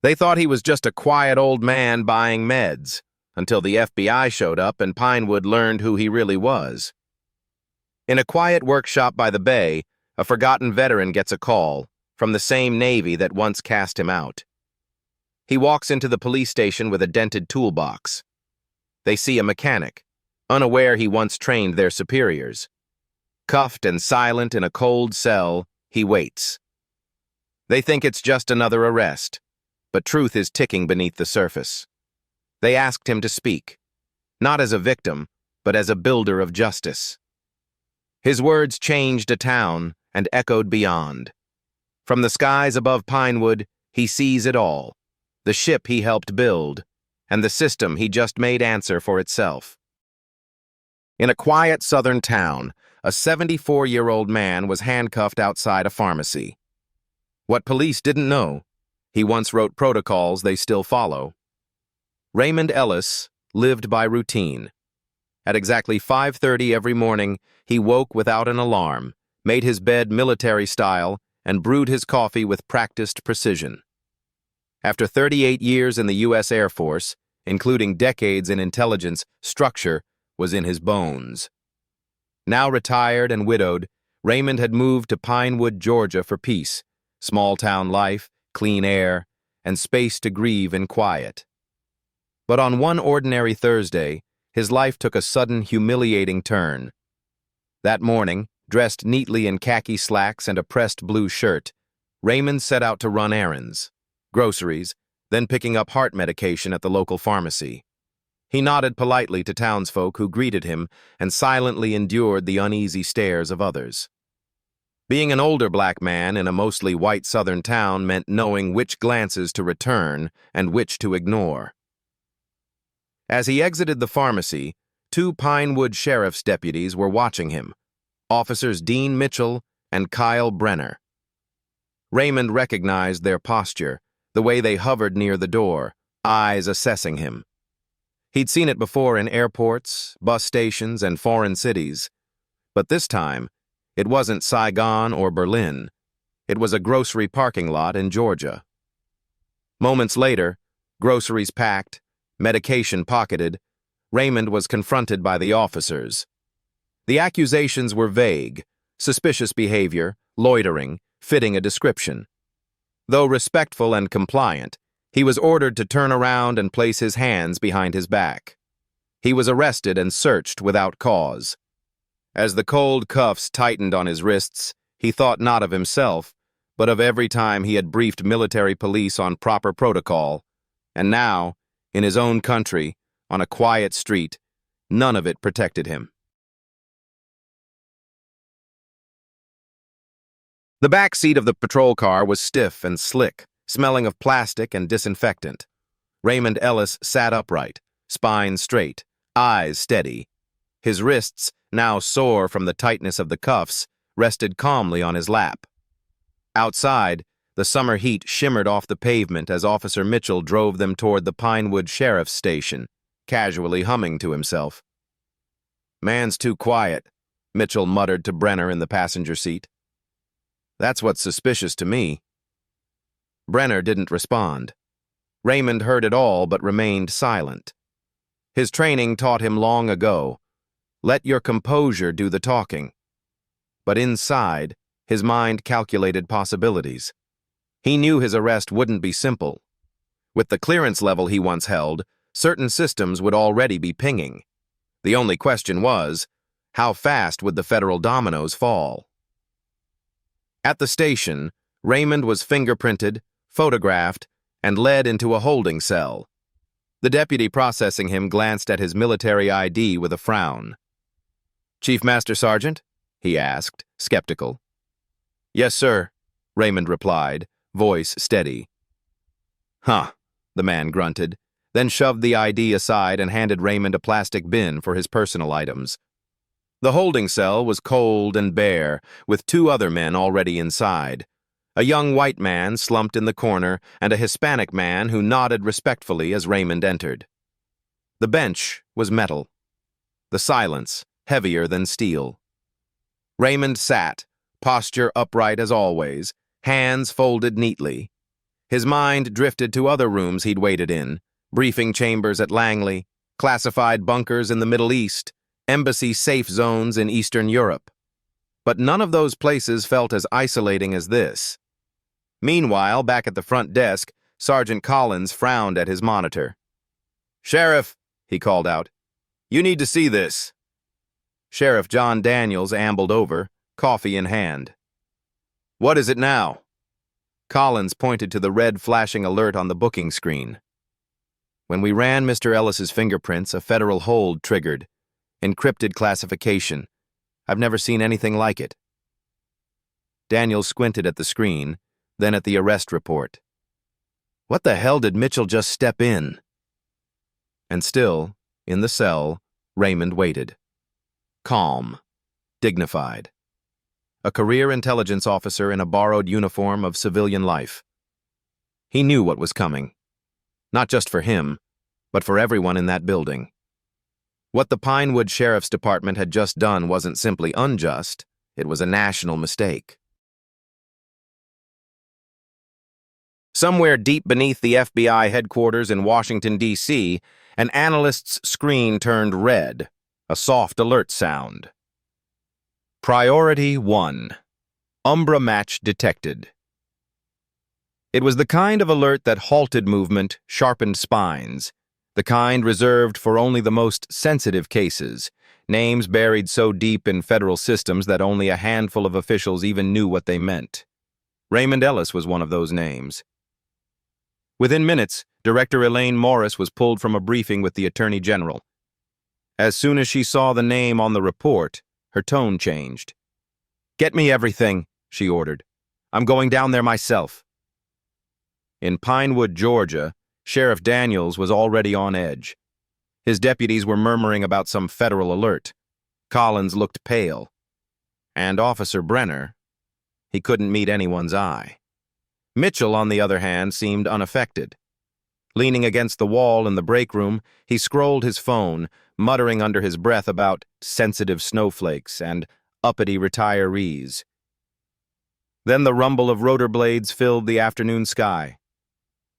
They thought he was just a quiet old man buying meds, until the FBI showed up and Pinewood learned who he really was. In a quiet workshop by the bay, a forgotten veteran gets a call from the same Navy that once cast him out. He walks into the police station with a dented toolbox. They see a mechanic, unaware he once trained their superiors. Cuffed and silent in a cold cell, he waits. They think it's just another arrest, but truth is ticking beneath the surface. They asked him to speak, not as a victim, but as a builder of justice. His words changed a town and echoed beyond. From the skies above Pinewood, he sees it all, the ship he helped build, and the system he just made answer for itself. In a quiet southern town, a 74-year-old man was handcuffed outside a pharmacy. What police didn't know, he once wrote protocols they still follow. Raymond Ellis lived by routine. At exactly 5:30 every morning, he woke without an alarm, made his bed military style, and brewed his coffee with practiced precision. After 38 years in the U.S. Air Force, including decades in intelligence, structure was in his bones. Now retired and widowed, Raymond had moved to Pinewood, Georgia for peace, small-town life, clean air, and space to grieve in quiet. But on one ordinary Thursday, his life took a sudden, humiliating turn. That morning, dressed neatly in khaki slacks and a pressed blue shirt, Raymond set out to run errands, groceries, then picking up heart medication at the local pharmacy. He nodded politely to townsfolk who greeted him and silently endured the uneasy stares of others. Being an older black man in a mostly white southern town meant knowing which glances to return and which to ignore. As he exited the pharmacy, 2 Pinewood sheriff's deputies were watching him, Officers Dean Mitchell and Kyle Brenner. Raymond recognized their posture, the way they hovered near the door, eyes assessing him. He'd seen it before in airports, bus stations, and foreign cities, but this time, it wasn't Saigon or Berlin. It was a grocery parking lot in Georgia. Moments later, groceries packed, medication pocketed, Raymond was confronted by the officers. The accusations were vague: suspicious behavior, loitering, fitting a description. Though respectful and compliant, he was ordered to turn around and place his hands behind his back. He was arrested and searched without cause. As the cold cuffs tightened on his wrists, he thought not of himself, but of every time he had briefed military police on proper protocol, and now, in his own country, on a quiet street, none of it protected him. The back seat of the patrol car was stiff and slick, smelling of plastic and disinfectant. Raymond Ellis sat upright, spine straight, eyes steady. His wrists, now sore from the tightness of the cuffs, rested calmly on his lap. Outside, the summer heat shimmered off the pavement as Officer Mitchell drove them toward the Pinewood Sheriff's Station, casually humming to himself. "Man's too quiet," Mitchell muttered to Brenner in the passenger seat. "That's what's suspicious to me." Brenner didn't respond. Raymond heard it all but remained silent. His training taught him long ago, let your composure do the talking. But inside, his mind calculated possibilities. He knew his arrest wouldn't be simple. With the clearance level he once held, certain systems would already be pinging. The only question was, how fast would the federal dominoes fall? At the station, Raymond was fingerprinted, photographed, and led into a holding cell. The deputy processing him glanced at his military ID with a frown. "Chief Master Sergeant?" he asked, skeptical. "Yes, sir," Raymond replied, voice steady. "Huh," the man grunted, then shoved the ID aside and handed Raymond a plastic bin for his personal items. The holding cell was cold and bare, with 2 other men already inside. A young white man slumped in the corner and a Hispanic man who nodded respectfully as Raymond entered. The bench was metal. The silence heavier than steel. Raymond sat, posture upright as always, hands folded neatly. His mind drifted to other rooms he'd waited in, briefing chambers at Langley, classified bunkers in the Middle East, embassy safe zones in Eastern Europe. But none of those places felt as isolating as this. Meanwhile, back at the front desk, Sergeant Collins frowned at his monitor. "Sheriff," he called out, "you need to see this." Sheriff John Daniels ambled over, coffee in hand. "What is it now?" Collins pointed to the red flashing alert on the booking screen. "When we ran Mr. Ellis's fingerprints, a federal hold triggered. Encrypted classification. I've never seen anything like it." Daniels squinted at the screen, then at the arrest report. What the hell did Mitchell just step in? And still, in the cell, Raymond waited. Calm, dignified. A career intelligence officer in a borrowed uniform of civilian life. He knew what was coming. Not just for him, but for everyone in that building. What the Pinewood Sheriff's Department had just done wasn't simply unjust, it was a national mistake. Somewhere deep beneath the FBI headquarters in Washington, D.C., an analyst's screen turned red, a soft alert sound. Priority 1. Umbra match detected. It was the kind of alert that halted movement, sharpened spines, the kind reserved for only the most sensitive cases, names buried so deep in federal systems that only a handful of officials even knew what they meant. Raymond Ellis was one of those names. Within minutes, Director Elaine Morris was pulled from a briefing with the Attorney General. As soon as she saw the name on the report, her tone changed. "Get me everything," she ordered. "I'm going down there myself." In Pinewood, Georgia, Sheriff Daniels was already on edge. His deputies were murmuring about some federal alert. Collins looked pale. And Officer Brenner, he couldn't meet anyone's eye. Mitchell, on the other hand, seemed unaffected. Leaning against the wall in the break room, he scrolled his phone, muttering under his breath about sensitive snowflakes and uppity retirees. Then the rumble of rotor blades filled the afternoon sky.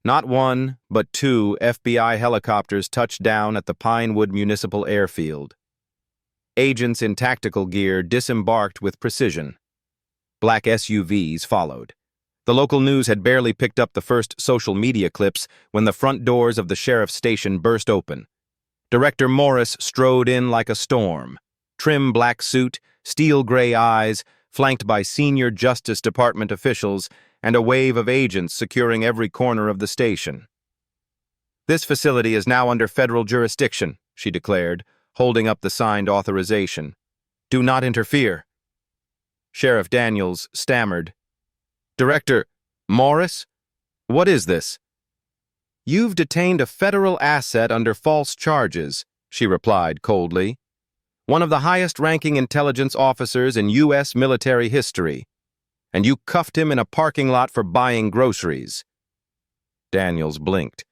Not one, but 2 FBI helicopters touched down at the Pinewood Municipal Airfield. Agents in tactical gear disembarked with precision. Black SUVs followed. The local news had barely picked up the first social media clips when the front doors of the sheriff's station burst open. Director Morris strode in like a storm. Trim black suit, steel gray eyes, flanked by senior Justice Department officials and a wave of agents securing every corner of the station. "This facility is now under federal jurisdiction," she declared, holding up the signed authorization. "Do not interfere." Sheriff Daniels stammered. "Director Morris? What is this?" "You've detained a federal asset under false charges," she replied coldly. "One of the highest-ranking intelligence officers in U.S. military history. And you cuffed him in a parking lot for buying groceries." Daniels blinked.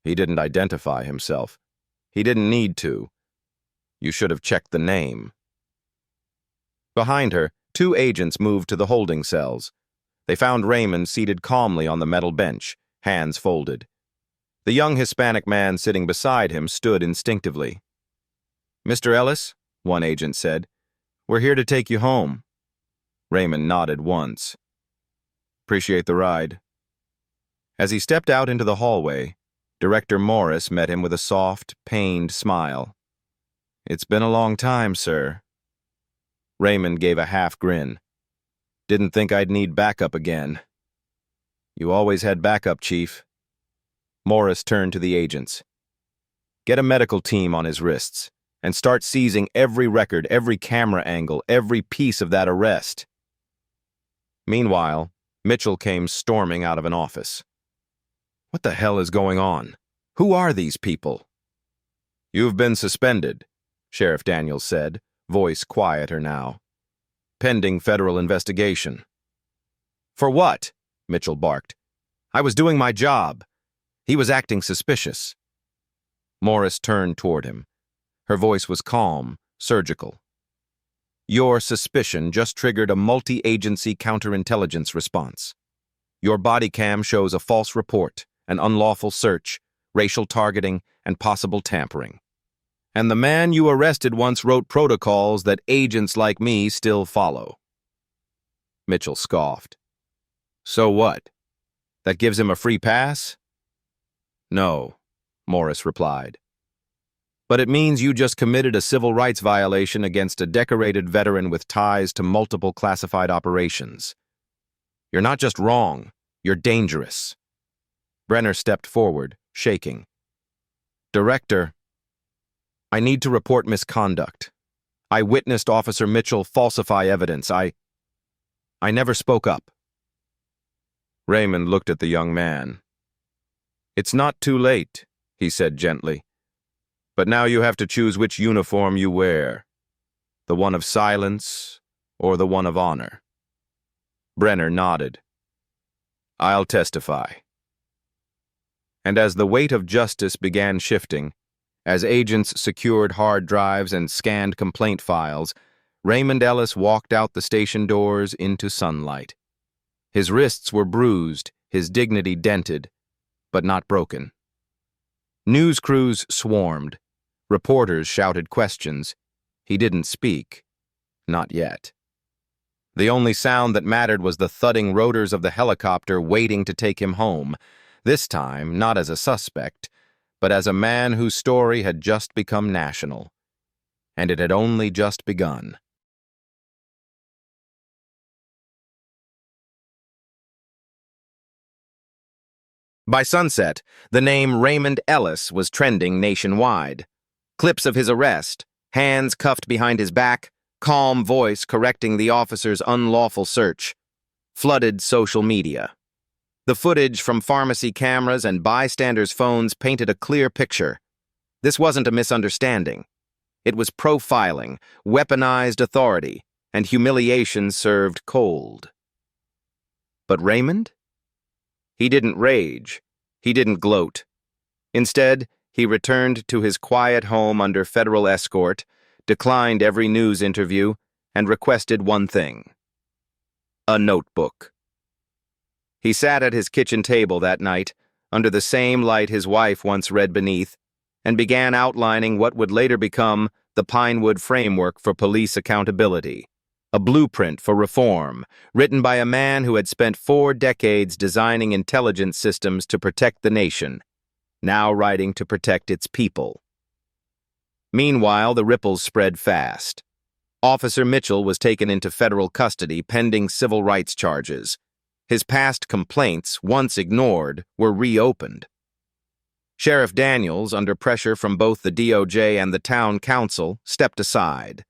He didn't identify himself. He didn't need to. You should have checked the name. Behind her, 2 agents moved to the holding cells. They found Raymond seated calmly on the metal bench, hands folded. The young Hispanic man sitting beside him stood instinctively. "Mr. Ellis," one agent said, "we're here to take you home." Raymond nodded once. "Appreciate the ride." As he stepped out into the hallway, Director Morris met him with a soft, pained smile. "It's been a long time, sir." Raymond gave a half grin. "Didn't think I'd need backup again." "You always had backup, Chief." Morris turned to the agents. "Get a medical team on his wrists, and start seizing every record, every camera angle, every piece of that arrest." Meanwhile, Mitchell came storming out of an office. "What the hell is going on? Who are these people?" "You've been suspended," Sheriff Daniels said, voice quieter now. "Pending federal investigation." "For what?" Mitchell barked. "I was doing my job." He was acting suspicious. Morris turned toward him. Her voice was calm, surgical. "Your suspicion just triggered a multi-agency counterintelligence response. Your body cam shows a false report, an unlawful search, racial targeting, and possible tampering. And the man you arrested once wrote protocols that agents like me still follow." Mitchell scoffed. "So what? That gives him a free pass?" "No," Morris replied. "But it means you just committed a civil rights violation against a decorated veteran with ties to multiple classified operations. You're not just wrong, you're dangerous." Brenner stepped forward, shaking. "Director, I need to report misconduct. I witnessed Officer Mitchell falsify evidence. I never spoke up." Raymond looked at the young man. "It's not too late," he said gently. "But now you have to choose which uniform you wear, the one of silence or the one of honor." Brenner nodded. "I'll testify." And as the weight of justice began shifting, as agents secured hard drives and scanned complaint files, Raymond Ellis walked out the station doors into sunlight. His wrists were bruised, his dignity dented, but not broken. News crews swarmed. Reporters shouted questions. He didn't speak. Not yet. The only sound that mattered was the thudding rotors of the helicopter waiting to take him home, this time not as a suspect, but as a man whose story had just become national. And it had only just begun. By sunset, the name Raymond Ellis was trending nationwide. Clips of his arrest, hands cuffed behind his back, calm voice correcting the officer's unlawful search, flooded social media. The footage from pharmacy cameras and bystanders' phones painted a clear picture. This wasn't a misunderstanding. It was profiling, weaponized authority, and humiliation served cold. But Raymond? He didn't rage. He didn't gloat. Instead, he returned to his quiet home under federal escort, declined every news interview, and requested one thing: a notebook. He sat at his kitchen table that night, under the same light his wife once read beneath, and began outlining what would later become the Pinewood Framework for Police Accountability, a blueprint for reform, written by a man who had spent 4 decades designing intelligence systems to protect the nation, now writing to protect its people. Meanwhile, the ripples spread fast. Officer Mitchell was taken into federal custody pending civil rights charges. His past complaints, once ignored, were reopened. Sheriff Daniels, under pressure from both the DOJ and the town council, stepped aside.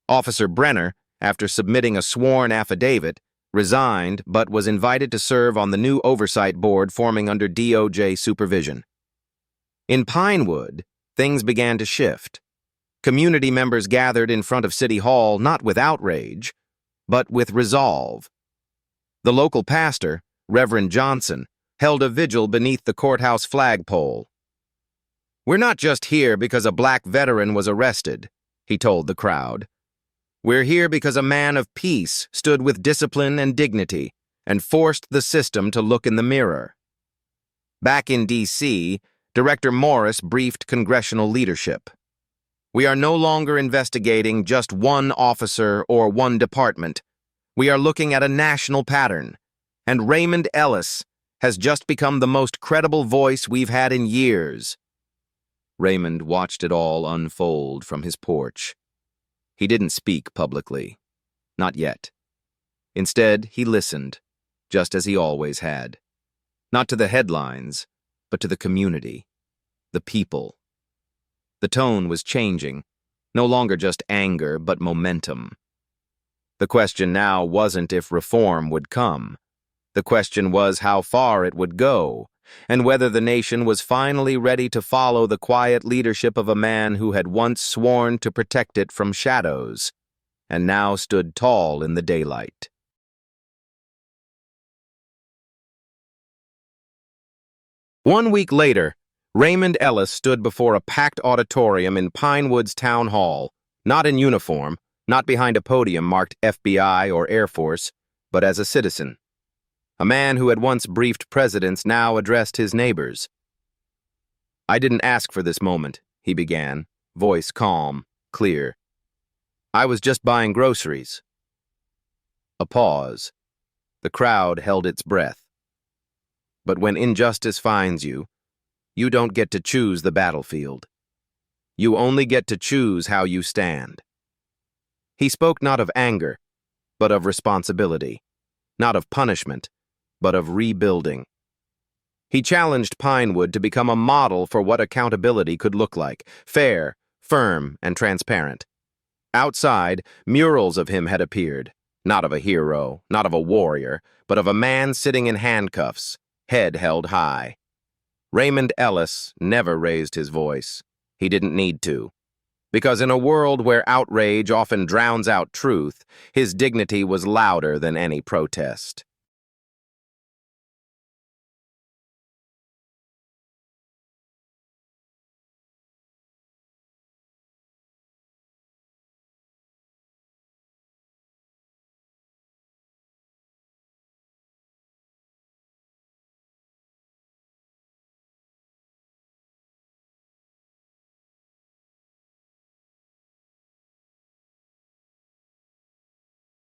Officer Brenner, after submitting a sworn affidavit, resigned but was invited to serve on the new oversight board forming under DOJ supervision. In Pinewood, things began to shift. Community members gathered in front of City Hall not with outrage, but with resolve. The local pastor, Reverend Johnson, held a vigil beneath the courthouse flagpole. "We're not just here because a black veteran was arrested," he told the crowd. "We're here because a man of peace stood with discipline and dignity and forced the system to look in the mirror." Back in D.C., Director Morris briefed congressional leadership. "We are no longer investigating just one officer or one department. We are looking at a national pattern, and Raymond Ellis has just become the most credible voice we've had in years." Raymond watched it all unfold from his porch. He didn't speak publicly. Not yet. Instead, he listened, just as he always had. Not to the headlines, but to the community, the people. The tone was changing, no longer just anger, but momentum. The question now wasn't if reform would come. The question was how far it would go, and whether the nation was finally ready to follow the quiet leadership of a man who had once sworn to protect it from shadows, and now stood tall in the daylight. One week later, Raymond Ellis stood before a packed auditorium in Pinewood's town hall, not in uniform, not behind a podium marked FBI or Air Force, but as a citizen. A man who had once briefed presidents now addressed his neighbors. "I didn't ask for this moment," he began, voice calm, clear. "I was just buying groceries." A pause. The crowd held its breath. But when injustice finds you, you don't get to choose the battlefield. You only get to choose how you stand. He spoke not of anger, but of responsibility, not of punishment, but of rebuilding. He challenged Pinewood to become a model for what accountability could look like, fair, firm, and transparent. Outside, murals of him had appeared, not of a hero, not of a warrior, but of a man sitting in handcuffs, head held high. Raymond Ellis never raised his voice. He didn't need to. Because in a world where outrage often drowns out truth, his dignity was louder than any protest.